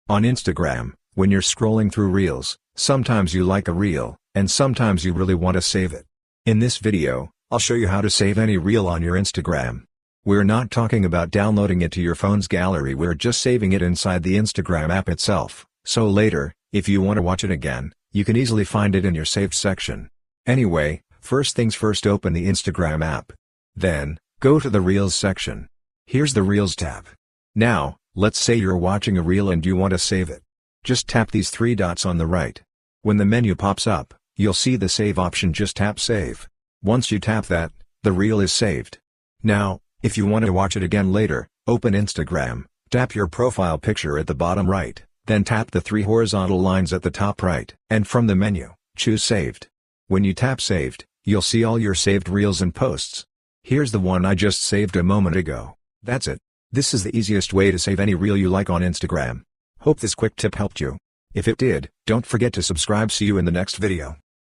On Instagram, when you're scrolling through Reels, sometimes you like a reel, and sometimes you really want to save it. In this video, I'll show you how to save any reel on your Instagram. We're not talking about downloading it to your phone's gallery, we're just saving it inside the Instagram app itself, so later, if you want to watch it again, you can easily find it in your saved section. Anyway, first things first, open the Instagram app. Then, go to the Reels section. Here's the Reels tab. Now, let's say you're watching a reel and you want to save it. Just tap these three dots on the right. When the menu pops up, you'll see the save option, just tap save. Once you tap that, the reel is saved. Now, if you want to watch it again later, open Instagram, tap your profile picture at the bottom right, then tap the three horizontal lines at the top right, and from the menu, choose saved. When you tap saved, you'll see all your saved reels and posts. Here's the one I just saved a moment ago. That's it. This is the easiest way to save any reel you like on Instagram. Hope this quick tip helped you. If it did, don't forget to subscribe. See you in the next video.